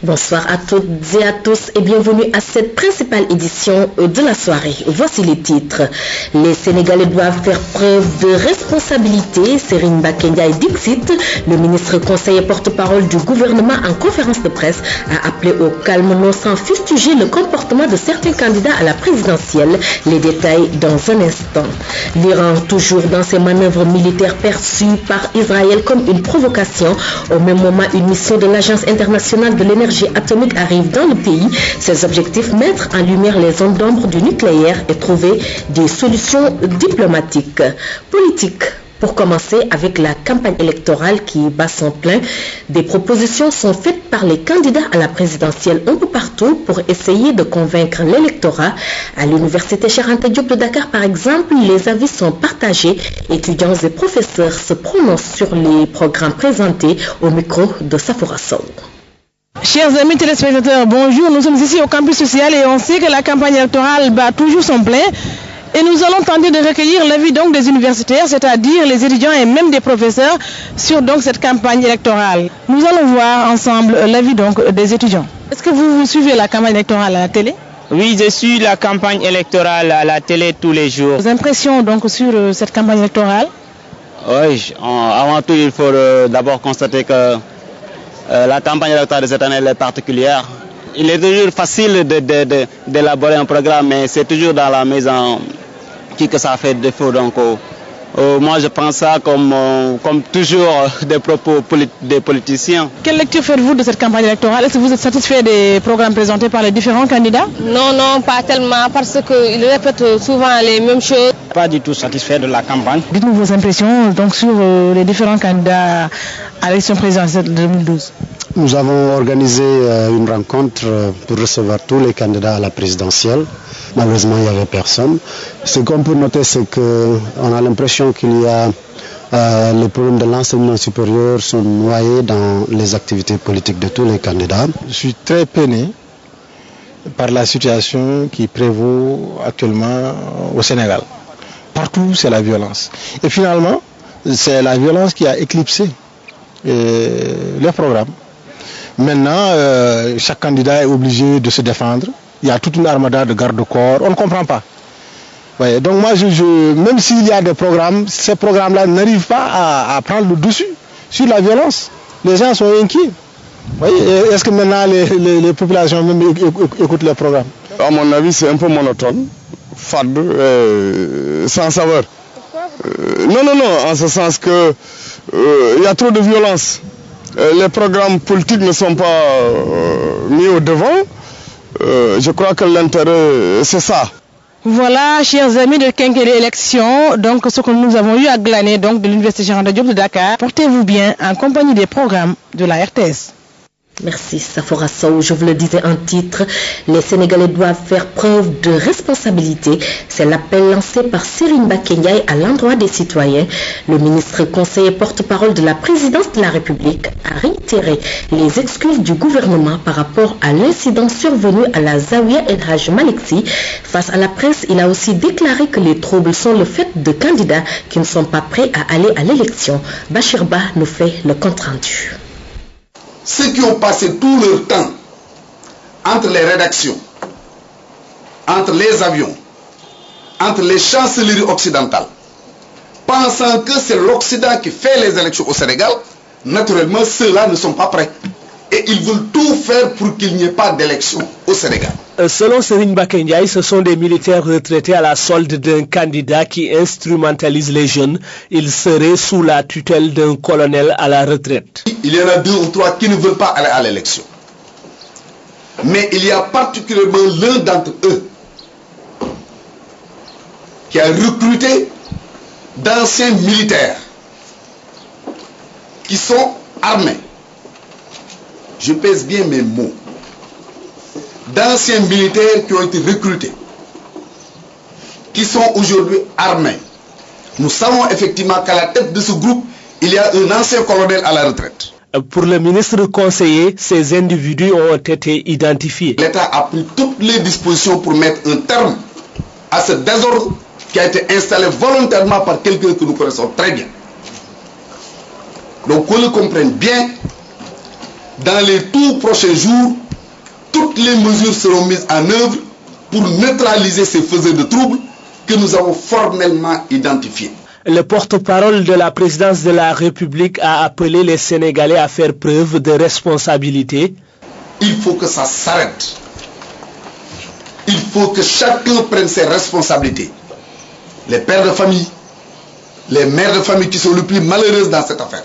Bonsoir à toutes et à tous et bienvenue à cette principale édition de la soirée. Voici les titres. Les Sénégalais doivent faire preuve de responsabilité. Serigne Mbacké Ndiaye Dixit, le ministre conseiller porte-parole du gouvernement en conférence de presse, a appelé au calme non sans fustiger le comportement de certains candidats à la présidentielle. Les détails dans un instant. L'Iran, toujours dans ses manœuvres militaires perçues par Israël comme une provocation. Au même moment, une mission de l'Agence internationale de l'énergie atomique arrive dans le pays. Ses objectifs, mettre en lumière les zones d'ombre du nucléaire et trouver des solutions diplomatiques. Politique. Pour commencer avec la campagne électorale qui bat son plein, des propositions sont faites par les candidats à la présidentielle un peu partout pour essayer de convaincre l'électorat. À l'université Cheikh Anta Diop de Dakar par exemple, les avis sont partagés. Étudiants et professeurs se prononcent sur les programmes présentés au micro de Safoura Sow. Chers amis téléspectateurs, bonjour. Nous sommes ici au campus social et on sait que la campagne électorale bat toujours son plein. Et nous allons tenter de recueillir l'avis donc des universitaires, c'est-à-dire les étudiants et même des professeurs sur donc cette campagne électorale. Nous allons voir ensemble l'avis donc des étudiants. Est-ce que vous suivez la campagne électorale à la télé? Oui, je suis la campagne électorale à la télé tous les jours. Vos impressions donc sur cette campagne électorale? Oui, avant tout, il faut d'abord constater que la campagne électorale de cette année est particulière. Il est toujours facile d'élaborer un programme, mais c'est toujours dans la maison que ça fait défaut. Donc, moi, je prends ça comme toujours des propos des politiciens. Quelle lecture faites-vous de cette campagne électorale? Est-ce que vous êtes satisfait des programmes présentés par les différents candidats? Non, pas tellement, parce qu'ils répètent souvent les mêmes choses. Pas du tout satisfait de la campagne. Dites-nous vos impressions donc, sur les différents candidats à l'élection présidentielle de 2012. Nous avons organisé une rencontre pour recevoir tous les candidats à la présidentielle. Malheureusement, il n'y avait personne. Ce qu'on peut noter, c'est qu'on a l'impression qu'il y a les problèmes de l'enseignement supérieur sont noyés dans les activités politiques de tous les candidats. Je suis très peiné par la situation qui prévaut actuellement au Sénégal. Partout, c'est la violence. Et finalement, c'est la violence qui a éclipsé les programmes. Maintenant, chaque candidat est obligé de se défendre. Il y a toute une armada de garde-corps. On ne comprend pas. Ouais, donc moi, même s'il y a des programmes, ces programmes-là n'arrivent pas à prendre le dessus sur la violence. Les gens sont inquiets. Est-ce que maintenant les populations même écoutent les programmes? À mon avis, c'est un peu monotone, fade, sans saveur. Non, en ce sens que il y a trop de violence. Les programmes politiques ne sont pas mis au devant. Je crois que l'intérêt, c'est ça. Voilà, chers amis de Quinquennat Élections, donc ce que nous avons eu à glaner donc, de l'université Cheikh Anta Diop de Dakar. Portez-vous bien en compagnie des programmes de la RTS. Merci Safoura Sow. Je vous le disais en titre, les Sénégalais doivent faire preuve de responsabilité. C'est l'appel lancé par Serigne Mbacké Ndiaye à l'endroit des citoyens. Le ministre conseiller porte-parole de la présidence de la République a réitéré les excuses du gouvernement par rapport à l'incident survenu à la Zawiya El Hadj Malick Sy. Face à la presse, il a aussi déclaré que les troubles sont le fait de candidats qui ne sont pas prêts à aller à l'élection. Bachir Ba nous fait le compte-rendu. Ceux qui ont passé tout leur temps entre les rédactions, entre les avions, entre les chancelleries occidentales, pensant que c'est l'Occident qui fait les élections au Sénégal, naturellement ceux-là ne sont pas prêts. Et ils veulent tout faire pour qu'il n'y ait pas d'élection au Sénégal. Selon Serigne Mbacké Ndiaye, ce sont des militaires retraités à la solde d'un candidat qui instrumentalise les jeunes. Il serait sous la tutelle d'un colonel à la retraite. Il y en a 2 ou 3 qui ne veulent pas aller à l'élection. Mais il y a particulièrement l'un d'entre eux qui a recruté d'anciens militaires qui sont armés. Je pèse bien mes mots. D'anciens militaires qui ont été recrutés, qui sont aujourd'hui armés. Nous savons effectivement qu'à la tête de ce groupe, il y a un ancien colonel à la retraite. Pour le ministre conseiller, ces individus ont été identifiés. L'État a pris toutes les dispositions pour mettre un terme à ce désordre qui a été installé volontairement par quelqu'un que nous connaissons très bien. Donc qu'on le comprenne bien, dans les tout prochains jours, toutes les mesures seront mises en œuvre pour neutraliser ces faiseurs de troubles que nous avons formellement identifiés. Le porte-parole de la présidence de la République a appelé les Sénégalais à faire preuve de responsabilité. Il faut que ça s'arrête. Il faut que chacun prenne ses responsabilités. Les pères de famille, les mères de famille qui sont les plus malheureuses dans cette affaire.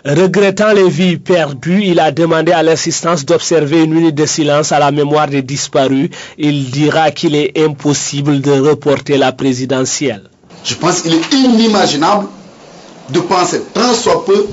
Regrettant les vies perdues, il a demandé à l'assistance d'observer une minute de silence à la mémoire des disparus. Il dira qu'il est impossible de reporter la présidentielle. Je pense qu'il est inimaginable de penser tant soit peu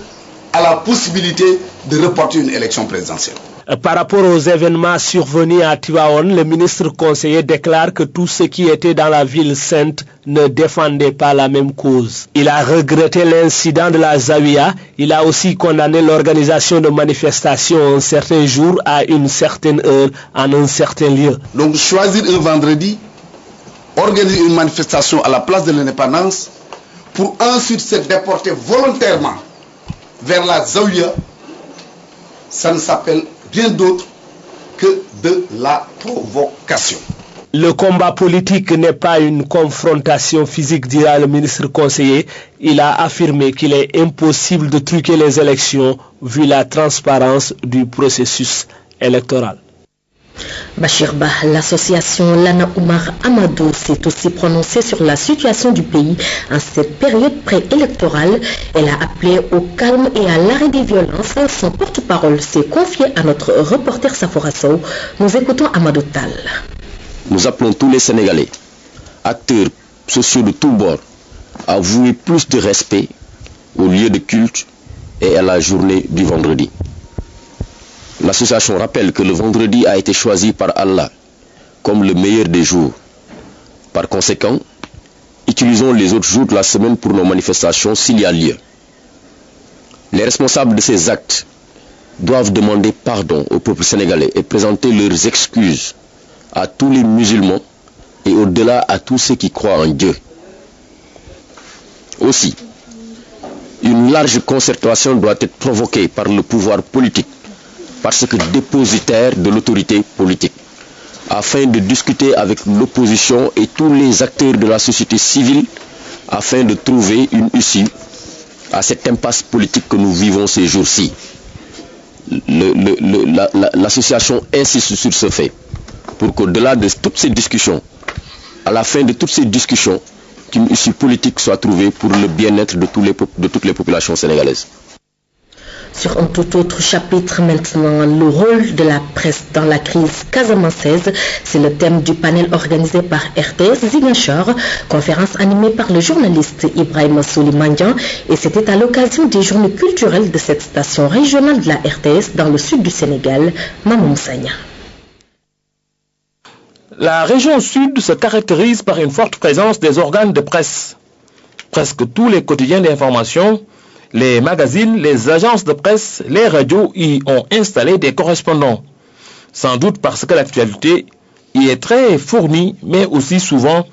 à la possibilité de reporter une élection présidentielle. Par rapport aux événements survenus à Tivaouane, le ministre conseiller déclare que tous ceux qui étaient dans la ville sainte ne défendaient pas la même cause. Il a regretté l'incident de la Zawiya. Il a aussi condamné l'organisation de manifestations un certain jour à une certaine heure en un certain lieu. Donc choisir un vendredi, organiser une manifestation à la place de l'indépendance pour ensuite se déporter volontairement vers la Zawiya, ça ne s'appelle rien d'autre que de la provocation. Le combat politique n'est pas une confrontation physique, dira le ministre conseiller. Il a affirmé qu'il est impossible de truquer les élections vu la transparence du processus électoral. Bachir Bah, l'association Lana Oumar Amadou s'est aussi prononcée sur la situation du pays en cette période préélectorale. Elle a appelé au calme et à l'arrêt des violences. Son porte-parole s'est confié à notre reporter Safora Sow. Nous écoutons Amadou Tal. Nous appelons tous les Sénégalais, acteurs sociaux de tous bords, à vouer plus de respect au lieu de culte et à la journée du vendredi. L'association rappelle que le vendredi a été choisi par Allah comme le meilleur des jours. Par conséquent, utilisons les autres jours de la semaine pour nos manifestations s'il y a lieu. Les responsables de ces actes doivent demander pardon au peuple sénégalais et présenter leurs excuses à tous les musulmans et au-delà à tous ceux qui croient en Dieu. Aussi, une large concertation doit être provoquée par le pouvoir politique parce que dépositaire de l'autorité politique, afin de discuter avec l'opposition et tous les acteurs de la société civile, afin de trouver une issue à cette impasse politique que nous vivons ces jours-ci. L'association insiste sur ce fait, pour qu'au-delà de toutes ces discussions, à la fin de toutes ces discussions, qu'une issue politique soit trouvée pour le bien-être de toutes les populations sénégalaises. Sur un tout autre chapitre maintenant, le rôle de la presse dans la crise casamançaise, c'est le thème du panel organisé par RTS Ziguinchor, conférence animée par le journaliste Ibrahima Soulimandian, et c'était à l'occasion des journées culturelles de cette station régionale de la RTS dans le sud du Sénégal, Mamoun Sagna. La région sud se caractérise par une forte présence des organes de presse. Presque tous les quotidiens d'information, les magazines, les agences de presse, les radios y ont installé des correspondants. Sans doute parce que l'actualité y est très fournie, mais aussi souvent,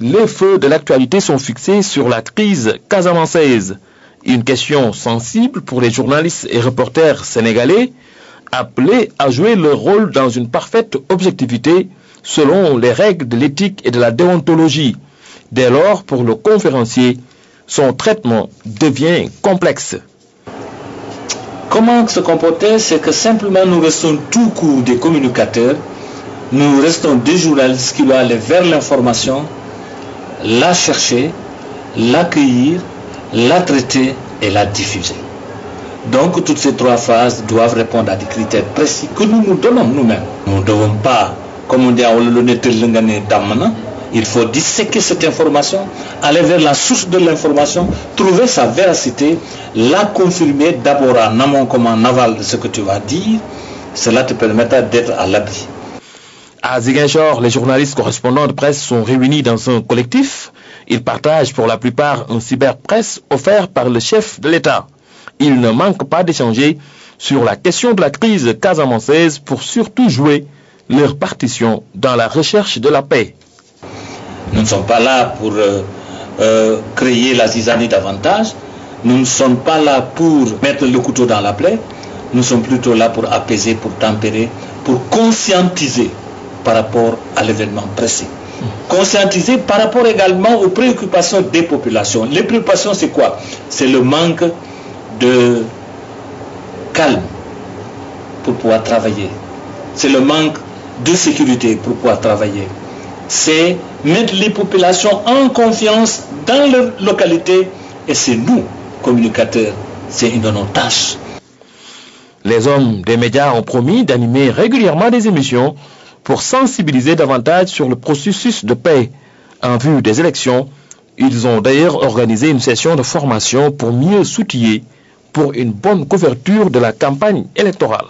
les feux de l'actualité sont fixés sur la crise casamançaise. Une question sensible pour les journalistes et reporters sénégalais, appelés à jouer leur rôle dans une parfaite objectivité selon les règles de l'éthique et de la déontologie. Dès lors, pour le conférencier, son traitement devient complexe. Comment se comporter? C'est que simplement nous restons tout court des communicateurs, nous restons des journalistes qui doivent aller vers l'information, la chercher, l'accueillir, la traiter et la diffuser. Donc toutes ces trois phases doivent répondre à des critères précis que nous nous donnons nous-mêmes. Nous ne devons pas, comme on dit à il faut disséquer cette information, aller vers la source de l'information, trouver sa véracité, la confirmer d'abord en amont comme en aval de ce que tu vas dire. Cela te permettra d'être à l'abri. À Ziguinchor, les journalistes correspondants de presse sont réunis dans un collectif. Ils partagent pour la plupart un cyberpresse offert par le chef de l'État. Ils ne manquent pas d'échanger sur la question de la crise casamançaise pour surtout jouer leur partition dans la recherche de la paix. Nous ne sommes pas là pour créer la zizanie davantage. Nous ne sommes pas là pour mettre le couteau dans la plaie. Nous sommes plutôt là pour apaiser, pour tempérer, pour conscientiser par rapport à l'événement précis. Conscientiser par rapport également aux préoccupations des populations. Les préoccupations, c'est quoi? C'est le manque de calme pour pouvoir travailler. C'est le manque de sécurité pour pouvoir travailler. C'est mettre les populations en confiance dans leur localité, et c'est nous, communicateurs, c'est une de nos tâches. Les hommes des médias ont promis d'animer régulièrement des émissions pour sensibiliser davantage sur le processus de paix en vue des élections. Ils ont d'ailleurs organisé une session de formation pour mieux s'outiller pour une bonne couverture de la campagne électorale.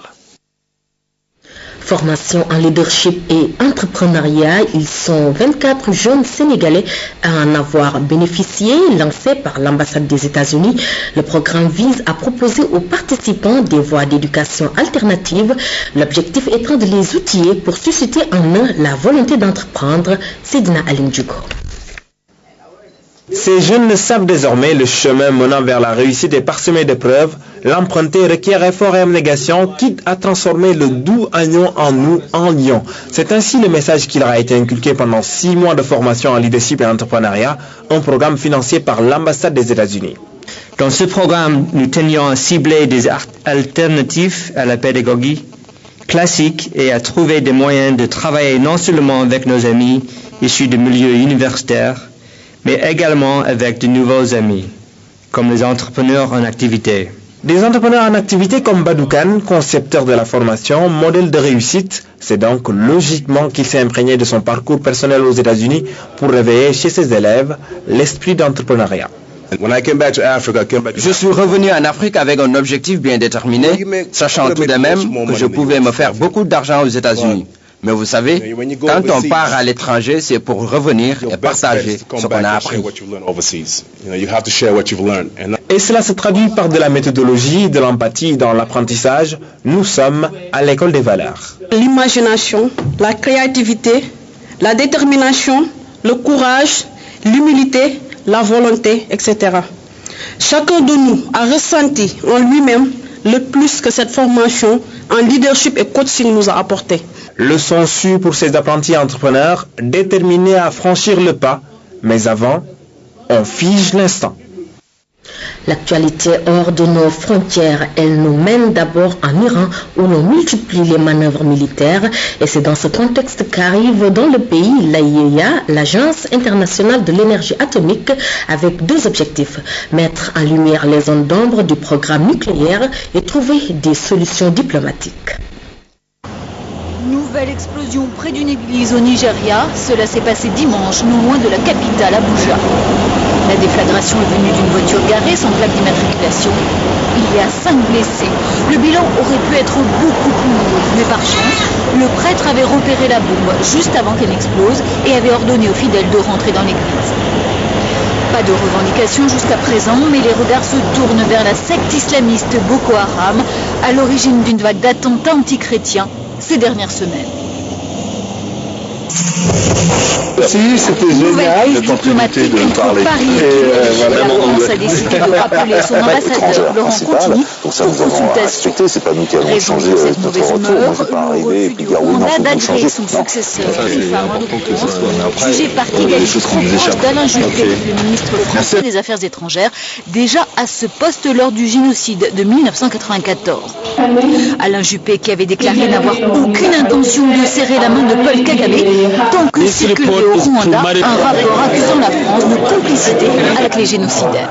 Formation en leadership et entrepreneuriat, ils sont 24 jeunes Sénégalais à en avoir bénéficié, lancé par l'ambassade des États-Unis. Le programme vise à proposer aux participants des voies d'éducation alternatives, l'objectif étant de les outiller pour susciter en eux la volonté d'entreprendre. Sidina Alim Djugo. Ces jeunes savent désormais le chemin menant vers la réussite est parsemé d'épreuves. L'emprunter requiert effort et abnégation, quitte à transformer le doux agneau en nous en lion. C'est ainsi le message qui leur a été inculqué pendant 6 mois de formation en leadership et entrepreneuriat, un programme financé par l'ambassade des États-Unis. Dans ce programme, nous tenions à cibler des alternatives à la pédagogie classique et à trouver des moyens de travailler non seulement avec nos amis issus de milieux universitaires, mais également avec de nouveaux amis, comme les entrepreneurs en activité. Des entrepreneurs en activité comme Badoukan, concepteur de la formation, modèle de réussite, c'est donc logiquement qu'il s'est imprégné de son parcours personnel aux États-Unis pour réveiller chez ses élèves l'esprit d'entrepreneuriat. Je suis revenu en Afrique avec un objectif bien déterminé, sachant tout de même que je pouvais me faire beaucoup d'argent aux États-Unis. Mais vous savez, quand on part à l'étranger, c'est pour revenir et partager ce qu'on a appris. Et cela se traduit par de la méthodologie, de l'empathie dans l'apprentissage. Nous sommes à l'école des valeurs. L'imagination, la créativité, la détermination, le courage, l'humilité, la volonté, etc. Chacun de nous a ressenti en lui-même le plus que cette formation en leadership et coaching nous a apporté. Leçon sûre pour ces apprentis entrepreneurs, déterminés à franchir le pas, mais avant, on fige l'instant. L'actualité hors de nos frontières, elle nous mène d'abord en Iran où l'on multiplie les manœuvres militaires et c'est dans ce contexte qu'arrive dans le pays l'AIEA, l'Agence internationale de l'énergie atomique, avec 2 objectifs, mettre en lumière les zones d'ombre du programme nucléaire et trouver des solutions diplomatiques. Nouvelle explosion près d'une église au Nigeria. Cela s'est passé dimanche, non loin de la capitale Abuja. La déflagration est venue d'une voiture garée sans plaque d'immatriculation. Il y a 5 blessés. Le bilan aurait pu être beaucoup plus lourd, mais par chance, le prêtre avait repéré la bombe juste avant qu'elle explose et avait ordonné aux fidèles de rentrer dans l'église. Pas de revendication jusqu'à présent, mais les regards se tournent vers la secte islamiste Boko Haram, à l'origine d'une vague d'attentats antichrétiens ces dernières semaines. Si, c'était génial diplomatique entre Paris et la France a décidé de rappeler son ambassadeur Laurent Contini pour consultation. C'est pas nous qui allons changer notre retour. Moi, je vais pas arriver et puis dire oui, non, faut changer. Son successeur, jugé par Kigali trop proche d'Alain Juppé, le ministre français des Affaires étrangères, déjà à ce poste lors du génocide de 1994. Alain Juppé qui avait déclaré n'avoir aucune intention de serrer la main de Paul Kagame tant que circulait au Rwanda un rapport accusant la France de complicité avec les génocidaires.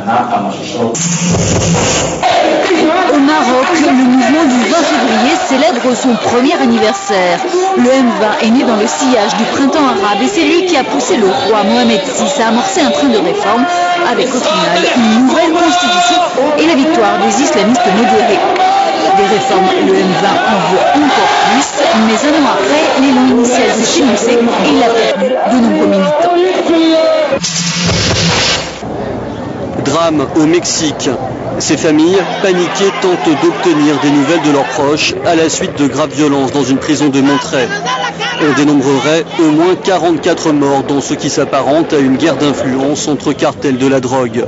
Au Maroc, le mouvement du 20 février célèbre son premier anniversaire. Le M20 est né dans le sillage du printemps arabe et c'est lui qui a poussé le roi Mohamed VI à amorcer un train de réforme avec au final une nouvelle constitution et la victoire des islamistes modérés. Des réformes, le M20 en veut encore plus, mais 1 an après, l'élan initial s'est émoussé et il a perdu de nombreux militants. Drame au Mexique. Ces familles, paniquées, tentent d'obtenir des nouvelles de leurs proches à la suite de graves violences dans une prison de Monterrey. On dénombrerait au moins 44 morts dans ce qui s'apparente à une guerre d'influence entre cartels de la drogue.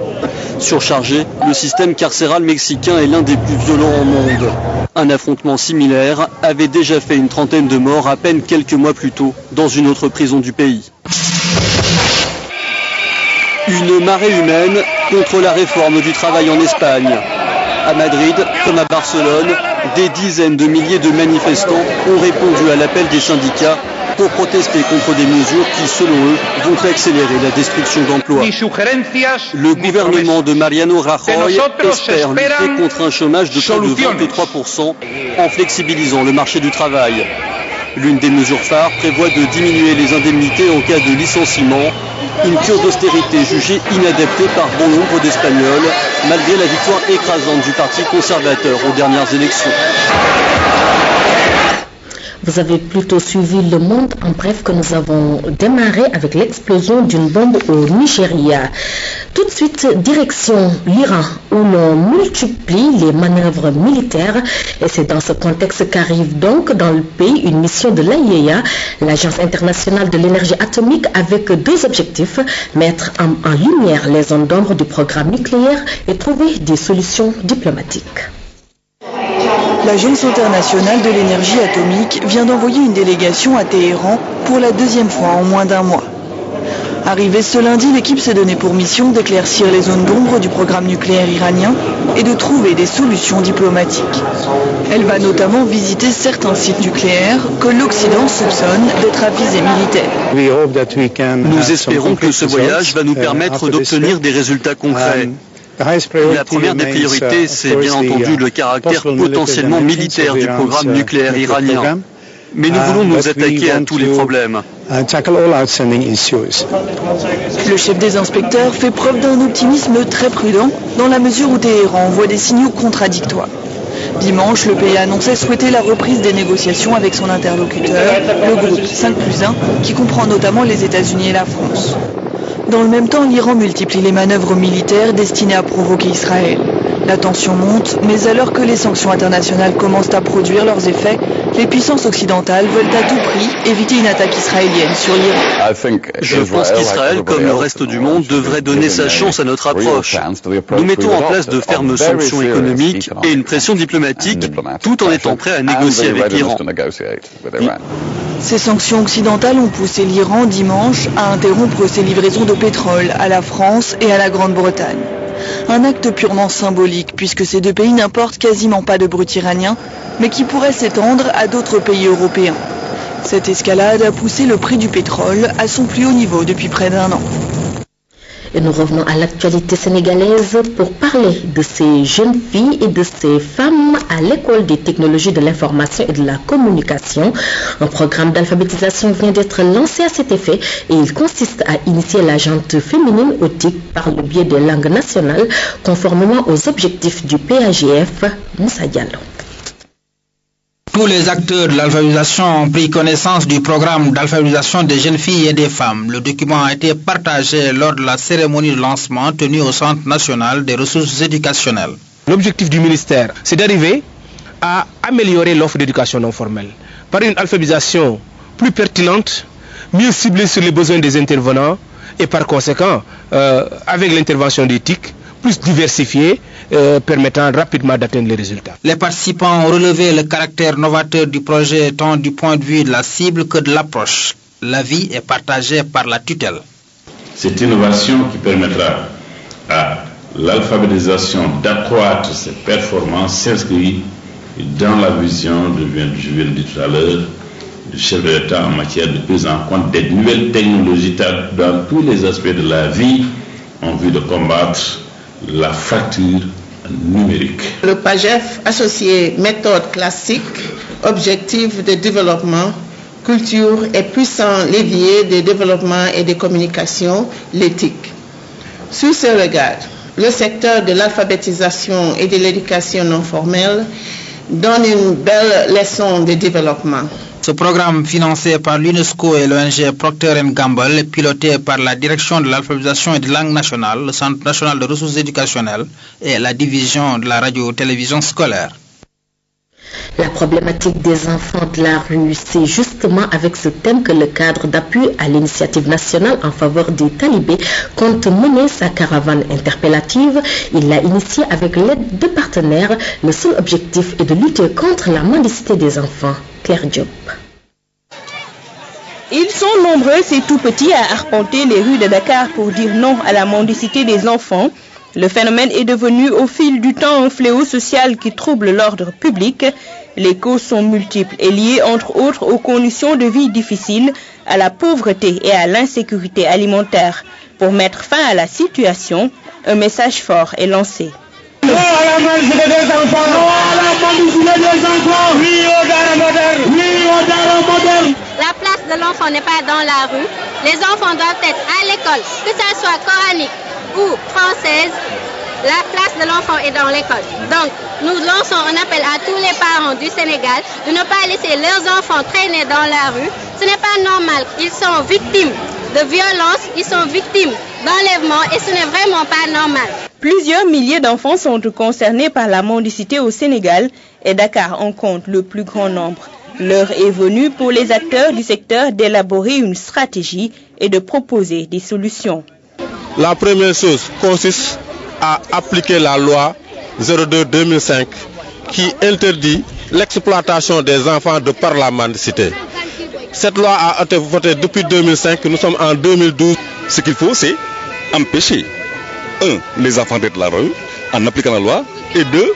Surchargé, le système carcéral mexicain est l'un des plus violents au monde. Un affrontement similaire avait déjà fait une trentaine de morts à peine quelques mois plus tôt dans une autre prison du pays. Une marée humaine contre la réforme du travail en Espagne. À Madrid, comme à Barcelone, des dizaines de milliers de manifestants ont répondu à l'appel des syndicats pour protester contre des mesures qui, selon eux, vont accélérer la destruction d'emplois. Le gouvernement de Mariano Rajoy espère lutter contre un chômage de près de 23% en flexibilisant le marché du travail. L'une des mesures phares prévoit de diminuer les indemnités en cas de licenciement, une cure d'austérité jugée inadaptée par bon nombre d'Espagnols, malgré la victoire écrasante du Parti conservateur aux dernières élections. Vous avez plutôt suivi Le Monde en bref que nous avons démarré avec l'explosion d'une bombe au Nigeria. Tout de suite, direction l'Iran où l'on multiplie les manœuvres militaires et c'est dans ce contexte qu'arrive donc dans le pays une mission de l'AIEA, l'Agence internationale de l'énergie atomique, avec deux objectifs: mettre en lumière les zones d'ombre du programme nucléaire et trouver des solutions diplomatiques. L'Agence internationale de l'énergie atomique vient d'envoyer une délégation à Téhéran pour la deuxième fois en moins d'un mois. Arrivée ce lundi, l'équipe s'est donnée pour mission d'éclaircir les zones d'ombre du programme nucléaire iranien et de trouver des solutions diplomatiques. Elle va notamment visiter certains sites nucléaires que l'Occident soupçonne d'être à visée militaire. Nous espérons que ce voyage va nous permettre d'obtenir des résultats concrets. La première des priorités, c'est bien entendu le caractère potentiellement militaire du programme nucléaire iranien. Mais nous voulons nous attaquer à tous les problèmes. Le chef des inspecteurs fait preuve d'un optimisme très prudent dans la mesure où Téhéran envoie des signaux contradictoires. Dimanche, le pays a annoncé souhaiter la reprise des négociations avec son interlocuteur, le groupe 5+1, qui comprend notamment les États-Unis et la France. Dans le même temps, l'Iran multiplie les manœuvres militaires destinées à provoquer Israël. La tension monte, mais alors que les sanctions internationales commencent à produire leurs effets, les puissances occidentales veulent à tout prix éviter une attaque israélienne sur l'Iran. Je pense qu'Israël, comme le reste du monde, devrait donner sa chance à notre approche. Nous mettons en place de fermes sanctions économiques et une pression diplomatique, tout en étant prêts à négocier avec l'Iran. Ces sanctions occidentales ont poussé l'Iran dimanche à interrompre ses livraisons de pétrole à la France et à la Grande-Bretagne. Un acte purement symbolique puisque ces deux pays n'importent quasiment pas de brut iranien, mais qui pourrait s'étendre à d'autres pays européens. Cette escalade a poussé le prix du pétrole à son plus haut niveau depuis près d'un an. Et nous revenons à l'actualité sénégalaise pour parler de ces jeunes filles et de ces femmes à l'école des technologies de l'information et de la communication. Un programme d'alphabétisation vient d'être lancé à cet effet et il consiste à initier la gente féminine au TIC par le biais des langues nationales conformément aux objectifs du PAGF. Moussa Diallo. Tous les acteurs de l'alphabétisation ont pris connaissance du programme d'alphabétisation des jeunes filles et des femmes. Le document a été partagé lors de la cérémonie de lancement tenue au Centre national des ressources éducationnelles. L'objectif du ministère, c'est d'arriver à améliorer l'offre d'éducation non formelle par une alphabétisation plus pertinente, mieux ciblée sur les besoins des intervenants et par conséquent, avec l'intervention des TIC, plus diversifiée, permettant rapidement d'atteindre les résultats. Les participants ont relevé le caractère novateur du projet tant du point de vue de la cible que de l'approche. L'avis est partagé par la tutelle. Cette innovation qui permettra à l'alphabétisation d'accroître ses performances s'inscrit dans la vision, je viens de dire tout à l'heure, du chef de l'État en matière de prise en compte des nouvelles technologies dans tous les aspects de la vie en vue de combattre la fracture numérique. Le PAGF associé méthode classique, objectif de développement, culture et puissant levier de développement et de communication, l'éthique. Sous ce regard, le secteur de l'alphabétisation et de l'éducation non formelle donne une belle leçon de développement. Ce programme financé par l'UNESCO et l'ONG Procter & Gamble est piloté par la Direction de l'alphabétisation et des langues nationales, le Centre national de ressources éducationnelles et la division de la radio-télévision scolaire. La problématique des enfants de la rue, c'est justement avec ce thème que le cadre d'appui à l'initiative nationale en faveur des talibés compte mener sa caravane interpellative. Il l'a initiée avec l'aide de partenaires. Le seul objectif est de lutter contre la mendicité des enfants. Claire Diop. Ils sont nombreux, ces tout petits, à arpenter les rues de Dakar pour dire non à la mendicité des enfants. Le phénomène est devenu au fil du temps un fléau social qui trouble l'ordre public. Les causes sont multiples et liées entre autres aux conditions de vie difficiles, à la pauvreté et à l'insécurité alimentaire. Pour mettre fin à la situation, un message fort est lancé. Non à la mendicité des enfants! Non à la mendicité des enfants! Oui au Dara moderne! Oui au Dara moderne! La place de l'enfant n'est pas dans la rue. Les enfants doivent être à l'école, que ça soit coranique ou française. La place de l'enfant est dans l'école. Donc, nous lançons un appel à tous les parents du Sénégal de ne pas laisser leurs enfants traîner dans la rue. Ce n'est pas normal. Ils sont victimes de violences, ils sont victimes d'enlèvements et ce n'est vraiment pas normal. Plusieurs milliers d'enfants sont concernés par la mendicité au Sénégal et Dakar en compte le plus grand nombre. L'heure est venue pour les acteurs du secteur d'élaborer une stratégie et de proposer des solutions. La première chose consiste à appliquer la loi 02-2005 qui interdit l'exploitation des enfants de par la mendicité. Cette loi a été votée depuis 2005, nous sommes en 2012. Ce qu'il faut, c'est empêcher, les enfants d'être la rue en appliquant la loi, et deux,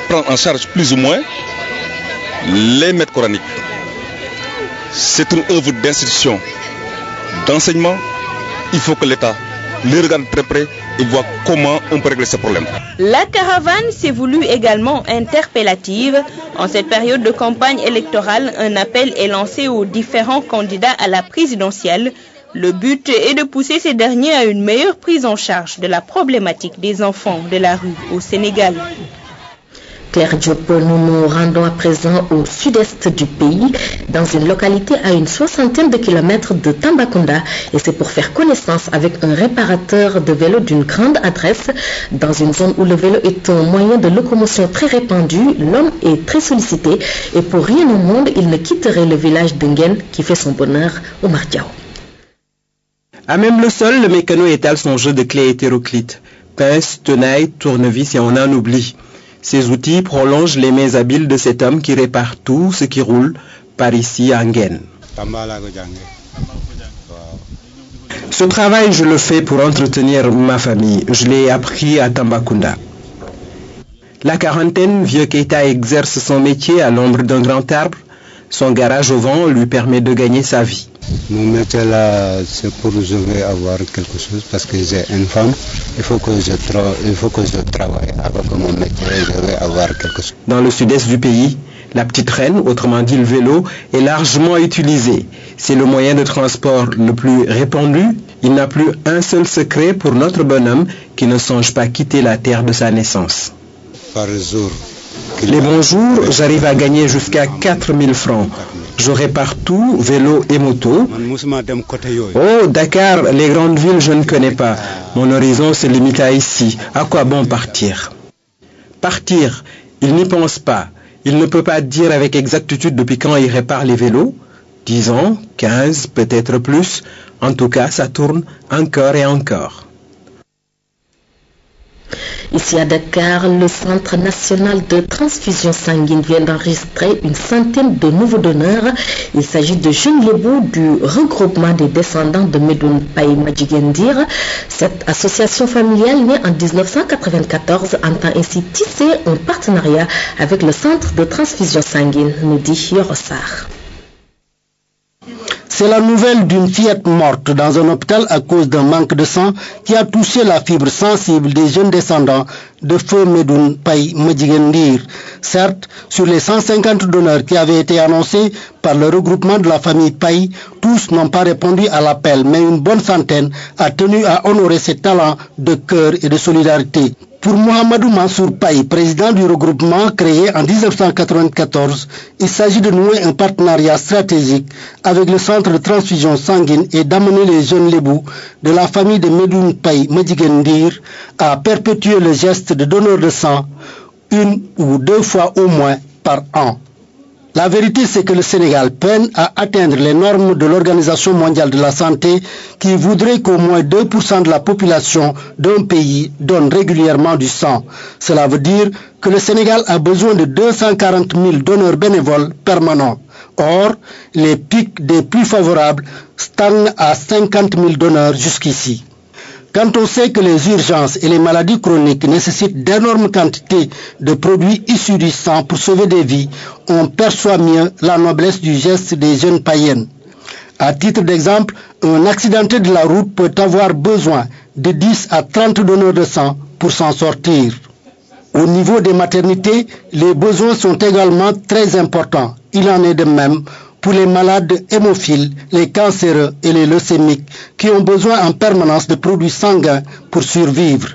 prendre en charge plus ou moins les maîtres coraniques. C'est une œuvre d'institution, d'enseignement. Il faut que l'État les regarde très près et voit comment on peut régler ce problème. La caravane s'est voulue également interpellative. En cette période de campagne électorale, un appel est lancé aux différents candidats à la présidentielle. Le but est de pousser ces derniers à une meilleure prise en charge de la problématique des enfants de la rue au Sénégal. Claire Diop, nous nous rendons à présent au sud-est du pays, dans une localité à une 60aine de kilomètres de Tambacounda, et c'est pour faire connaissance avec un réparateur de vélo d'une grande adresse. Dans une zone où le vélo est un moyen de locomotion très répandu, l'homme est très sollicité, et pour rien au monde, il ne quitterait le village d'Ungen qui fait son bonheur au Mardiao. À même le sol, le mécano étale son jeu de clés hétéroclites. Pince, tenaille, tournevis et on en oublie. Ces outils prolongent les mains habiles de cet homme qui répare tout ce qui roule par ici à Nguyen. Ce travail, je le fais pour entretenir ma famille. Je l'ai appris à Tambacounda. La quarantaine, vieux Keita exerce son métier à l'ombre d'un grand arbre. Son garage au vent lui permet de gagner sa vie. Mon métier là, c'est pour je vais avoir quelque chose parce que j'ai une femme. Il faut que je travaille avec mon métier. Je vais avoir quelque chose. Dans le sud-est du pays, la petite reine, autrement dit le vélo, est largement utilisé. C'est le moyen de transport le plus répandu. Il n'a plus un seul secret pour notre bonhomme qui ne songe pas quitter la terre de sa naissance. Par jour. Les bons jours, j'arrive à gagner jusqu'à 4000 francs. Je répare tout, vélo et moto. Oh, Dakar, les grandes villes, je ne connais pas. Mon horizon se limite à ici. À quoi bon partir? Partir, il n'y pense pas. Il ne peut pas dire avec exactitude depuis quand il répare les vélos. 10 ans, 15, peut-être plus. En tout cas, ça tourne encore et encore. Ici à Dakar, le Centre national de transfusion sanguine vient d'enregistrer une centaine de nouveaux donneurs. Il s'agit de jeunes lébous du regroupement des descendants de Medoun Paye Madjigendir. Cette association familiale née en 1994 entend ainsi tisser un partenariat avec le Centre de transfusion sanguine, nous dit Yorosar. C'est la nouvelle d'une fillette morte dans un hôpital à cause d'un manque de sang qui a touché la fibre sensible des jeunes descendants de feu Medoun Paye Madjigendir. Certes, sur les 150 donneurs qui avaient été annoncés par le regroupement de la famille Paye, tous n'ont pas répondu à l'appel, mais une bonne centaine a tenu à honorer ses talents de cœur et de solidarité. Pour Mohamedou Mansour Paye, président du regroupement créé en 1994, il s'agit de nouer un partenariat stratégique avec le centre de transfusion sanguine et d'amener les jeunes lébous de la famille de Medoun Paye Madjigendir à perpétuer le geste de donneur de sang une ou deux fois au moins par an. La vérité, c'est que le Sénégal peine à atteindre les normes de l'Organisation mondiale de la santé qui voudrait qu'au moins 2% de la population d'un pays donne régulièrement du sang. Cela veut dire que le Sénégal a besoin de 240 000 donneurs bénévoles permanents. Or, les pics des plus favorables stagnent à 50 000 donneurs jusqu'ici. Quand on sait que les urgences et les maladies chroniques nécessitent d'énormes quantités de produits issus du sang pour sauver des vies, on perçoit mieux la noblesse du geste des jeunes païennes. À titre d'exemple, un accidenté de la route peut avoir besoin de 10 à 30 donneurs de sang pour s'en sortir. Au niveau des maternités, les besoins sont également très importants. Il en est de même pour les malades hémophiles, les cancéreux et les leucémiques qui ont besoin en permanence de produits sanguins pour survivre.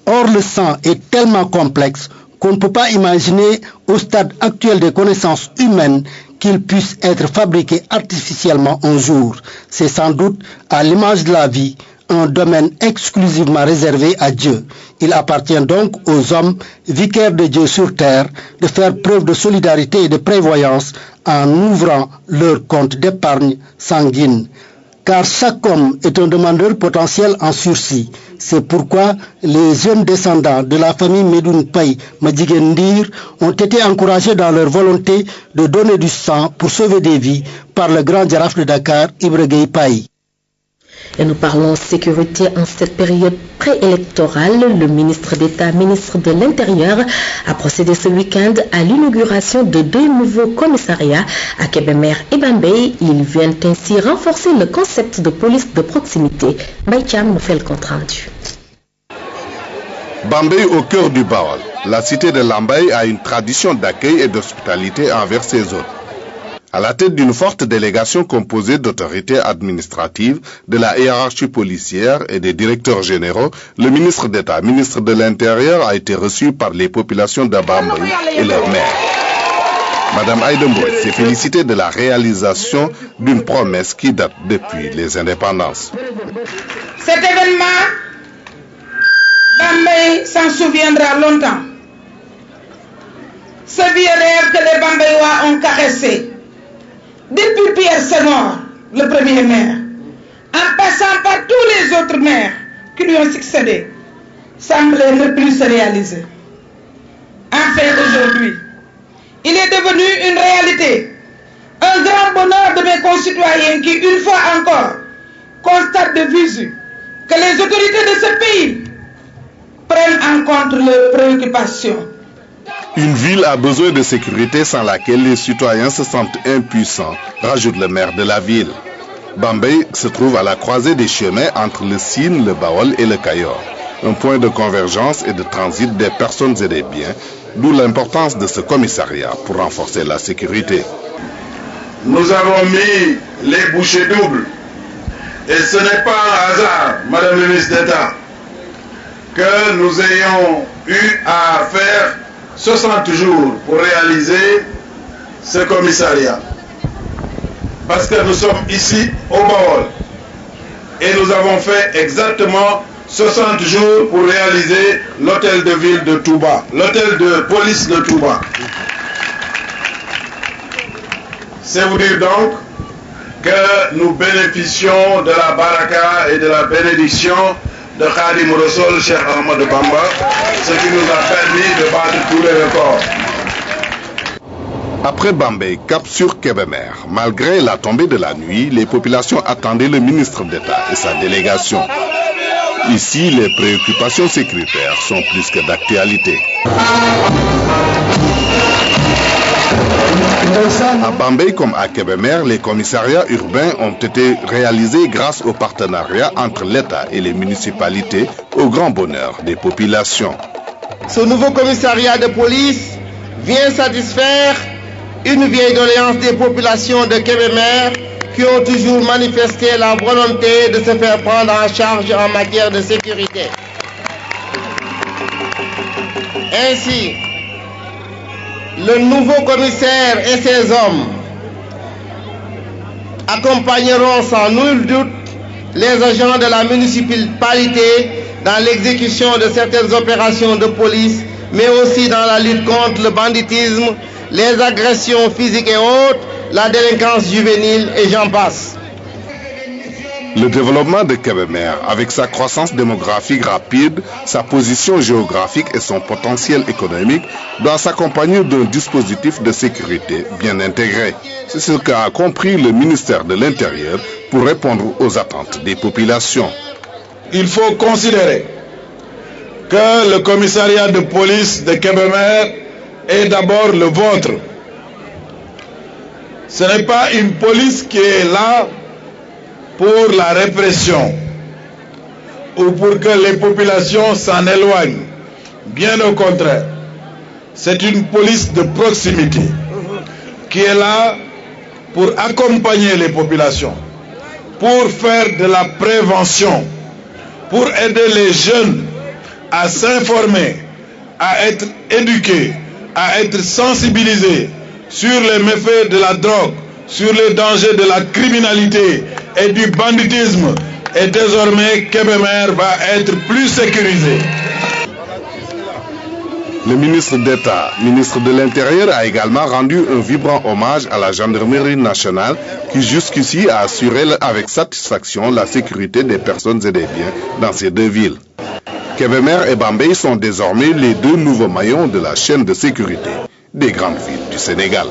Or, le sang est tellement complexe qu'on ne peut pas imaginer au stade actuel des connaissances humaines qu'il puisse être fabriqué artificiellement un jour. C'est sans doute, à l'image de la vie, un domaine exclusivement réservé à Dieu. Il appartient donc aux hommes, vicaires de Dieu sur terre, de faire preuve de solidarité et de prévoyance en ouvrant leur compte d'épargne sanguine. Car chaque homme est un demandeur potentiel en sursis. C'est pourquoi les jeunes descendants de la famille Medoune Paye Madjiguène Ndir ont été encouragés dans leur volonté de donner du sang pour sauver des vies par le grand Jaraaf de Dakar, Ibra Gueye Paye. Et nous parlons sécurité en cette période préélectorale. Le ministre d'État, ministre de l'Intérieur, a procédé ce week-end à l'inauguration de 2 nouveaux commissariats à Kébémer et Bambey. Ils viennent ainsi renforcer le concept de police de proximité. Baïtiam nous fait le compte rendu. Bambey au cœur du Baol. La cité de Lambaye a une tradition d'accueil et d'hospitalité envers ses hôtes. À la tête d'une forte délégation composée d'autorités administratives, de la hiérarchie policière et des directeurs généraux, le ministre d'État, ministre de l'Intérieur, a été reçu par les populations de Bambey et leurs maires. Madame Aïdembo s'est félicitée de la réalisation d'une promesse qui date depuis les indépendances. Cet événement, Bambey s'en souviendra longtemps. Ce vieux rêve que les Bambeyois ont caressé. Depuis Pierre Senghor, le premier maire, en passant par tous les autres maires qui lui ont succédé, semblait ne plus se réaliser. Enfin, aujourd'hui, il est devenu une réalité, un grand bonheur de mes concitoyens qui, une fois encore, constatent de visu que les autorités de ce pays prennent en compte leurs préoccupations. Une ville a besoin de sécurité sans laquelle les citoyens se sentent impuissants, rajoute le maire de la ville. Bambey se trouve à la croisée des chemins entre le Sine, le Baol et le Cayor. Un point de convergence et de transit des personnes et des biens, d'où l'importance de ce commissariat pour renforcer la sécurité. Nous avons mis les bouchées doubles. Et ce n'est pas un hasard, Madame le ministre d'État, que nous ayons eu à faire 60 jours pour réaliser ce commissariat. Parce que nous sommes ici au Baol et nous avons fait exactement 60 jours pour réaliser l'hôtel de ville de Touba, l'hôtel de police de Touba. C'est vous dire donc que nous bénéficions de la baraka et de la bénédiction de Khadim Rassoul, Cheikh Ahmad Bamba, ce qui nous a permis de battre tous les records. Après Bambey, cap sur Kébémer. Malgré la tombée de la nuit, les populations attendaient le ministre d'État et sa délégation. Ici, les préoccupations sécuritaires sont plus que d'actualité. À Bambey comme à Kébémer, les commissariats urbains ont été réalisés grâce au partenariat entre l'État et les municipalités, au grand bonheur des populations. Ce nouveau commissariat de police vient satisfaire une vieille doléance des populations de Kébémer qui ont toujours manifesté la volonté de se faire prendre en charge en matière de sécurité. Ainsi, le nouveau commissaire et ses hommes accompagneront sans nul doute les agents de la municipalité dans l'exécution de certaines opérations de police, mais aussi dans la lutte contre le banditisme les agressions physiques et autres, la délinquance juvénile et j'en passe. Le développement de Kébémer, avec sa croissance démographique rapide, sa position géographique et son potentiel économique, doit s'accompagner d'un dispositif de sécurité bien intégré. C'est ce qu'a compris le ministère de l'Intérieur pour répondre aux attentes des populations. Il faut considérer que le commissariat de police de Kébémer est d'abord le vôtre. Ce n'est pas une police qui est là pour la répression ou pour que les populations s'en éloignent. Bien au contraire, c'est une police de proximité qui est là pour accompagner les populations, pour faire de la prévention, pour aider les jeunes à s'informer, à être éduqués, à être sensibilisés sur les méfaits de la drogue, sur les dangers de la criminalité et du banditisme. Et désormais, Kébémer va être plus sécurisé. Le ministre d'État, ministre de l'Intérieur, a également rendu un vibrant hommage à la gendarmerie nationale qui jusqu'ici a assuré avec satisfaction la sécurité des personnes et des biens dans ces deux villes. Kébémer et Bambey sont désormais les deux nouveaux maillons de la chaîne de sécurité des grandes villes du Sénégal.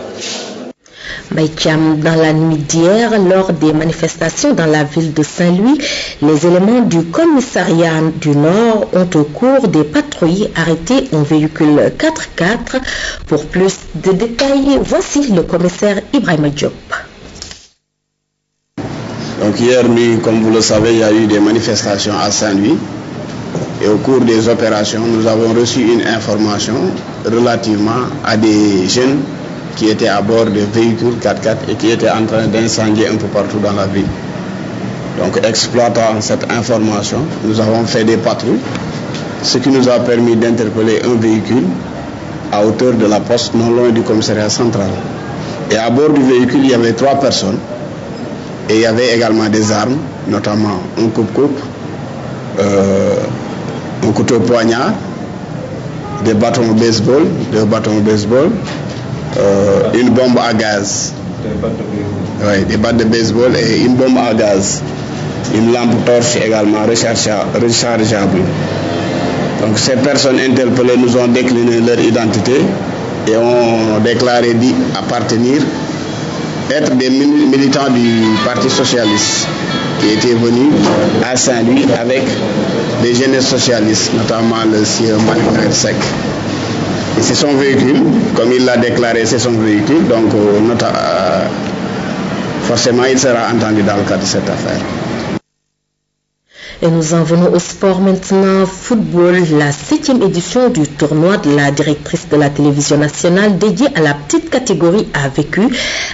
Dans la nuit d'hier, lors des manifestations dans la ville de Saint-Louis, les éléments du commissariat du Nord ont au cours des patrouilles arrêté un véhicule 4x4. Pour plus de détails, voici le commissaire Ibrahima Diop. Donc hier nuit, comme vous le savez, il y a eu des manifestations à Saint-Louis. Et au cours des opérations, nous avons reçu une information relativement à des jeunes qui étaient à bord de véhicules 4x4 et qui étaient en train d'incendier un peu partout dans la ville. Donc exploitant cette information, nous avons fait des patrouilles, ce qui nous a permis d'interpeller un véhicule à hauteur de la poste non loin du commissariat central. Et à bord du véhicule, il y avait 3 personnes et il y avait également des armes, notamment un coupe-coupe, un couteau poignard, des bâtons de baseball, 2 bâtons de baseball, une bombe à gaz, des battes de baseball et une bombe à gaz, une lampe torche également rechargeable. Donc ces personnes interpellées nous ont décliné leur identité et ont déclaré appartenir, être des militants du Parti socialiste qui étaient venus à Saint-Louis avec des jeunes socialistes, notamment le sieur Malik Sek. Et c'est son véhicule, comme il l'a déclaré, c'est son véhicule, donc forcément il sera entendu dans le cadre de cette affaire. Et nous en venons au sport maintenant. Football, la 7e édition du tournoi de la directrice de la télévision nationale dédiée à la petite catégorie a vécu.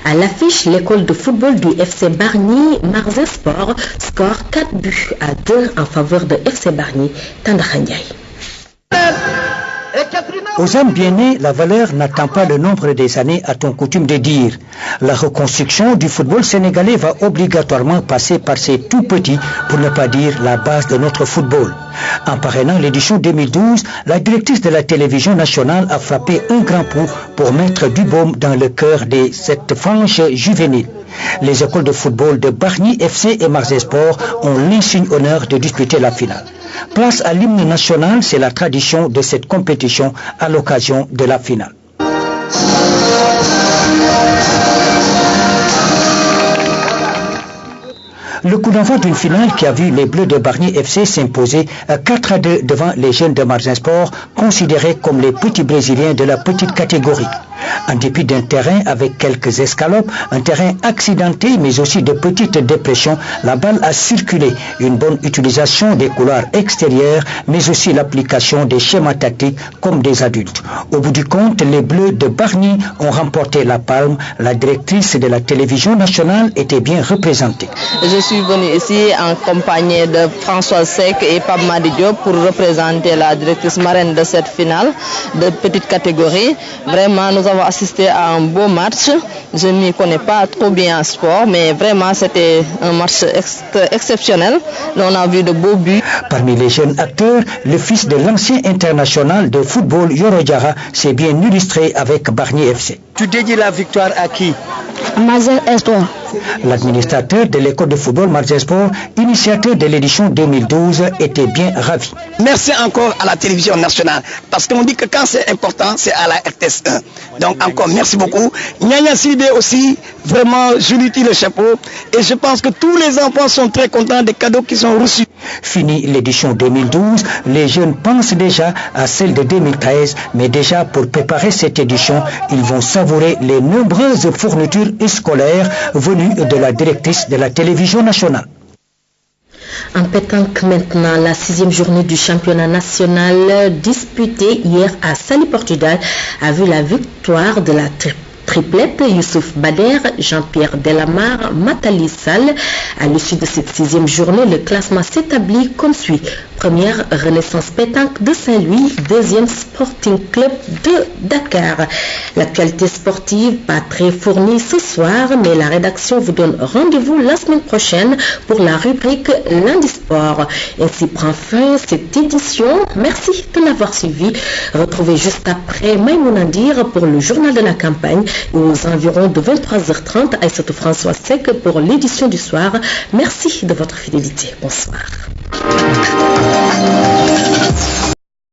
À l'affiche, l'école de football du FC Bargny, Marzin Sport, score 4-2 en faveur de FC Bargny, Tandakha Ndiaye. Aux âmes bien nées, la valeur n'attend pas le nombre des années, a-t-on coutume de dire. La reconstruction du football sénégalais va obligatoirement passer par ces tout petits, pour ne pas dire la base de notre football. En parrainant l'édition 2012, la directrice de la télévision nationale a frappé un grand coup pour mettre du baume dans le cœur de cette frange juvénile. Les écoles de football de Bargny FC et Marzin Sport ont l'insigne honneur de disputer la finale. Place à l'hymne national, c'est la tradition de cette compétition à l'occasion de la finale. Le coup d'envoi d'une finale qui a vu les Bleus de Bargny FC s'imposer 4-2 devant les jeunes de Marzin Sport, considérés comme les petits Brésiliens de la petite catégorie. En dépit d'un terrain avec quelques escalopes, un terrain accidenté mais aussi de petites dépressions, la balle a circulé. Une bonne utilisation des couloirs extérieurs mais aussi l'application des schémas tactiques comme des adultes. Au bout du compte, les Bleus de Bargny ont remporté la palme. La directrice de la télévision nationale était bien représentée. Je suis suis venue ici en compagnie de François Sec et Pape Madi Diop pour représenter la directrice marraine de cette finale de petite catégorie. Vraiment, nous avons assisté à un beau match. Je ne m'y connais pas trop bien en sport, mais vraiment, c'était un match exceptionnel. On a vu de beaux buts. Parmi les jeunes acteurs, le fils de l'ancien international de football Yoro Diarra s'est bien illustré avec Barnier FC. Tu dédies la victoire à qui? Mazel Espoir. L'administrateur de l'école de football Mazel Sport, initiateur de l'édition 2012, était bien ravi. Merci encore à la télévision nationale, parce qu'on dit que quand c'est important, c'est à la RTS1. Donc encore merci beaucoup. Nyanya Sidé aussi, vraiment, je lui tire le chapeau. Et je pense que tous les enfants sont très contents des cadeaux qui sont reçus. Fini l'édition 2012, les jeunes pensent déjà à celle de 2013, mais déjà pour préparer cette édition, ils vont savourer les nombreuses fournitures scolaires venues de la directrice de la télévision nationale. En pétanque maintenant, la 6e journée du championnat national disputée hier à Saly, Portugal, a vu la victoire de la triplette Youssouf Bader, Jean-Pierre Delamare, Matali Sall. À l'issue de cette 6e journée, le classement s'établit comme suit. Première, Renaissance Pétanque de Saint-Louis. Deuxième, Sporting Club de Dakar. L'actualité sportive pas très fournie ce soir, mais la rédaction vous donne rendez-vous la semaine prochaine pour la rubrique Lundi Sport. Ainsi prend fin cette édition. Merci de l'avoir suivi. Retrouvez juste après Maïmouna Ndir pour le journal de la campagne et aux environs de 23h30 Aïssatou François Sec pour l'édition du soir. Merci de votre fidélité. Bonsoir.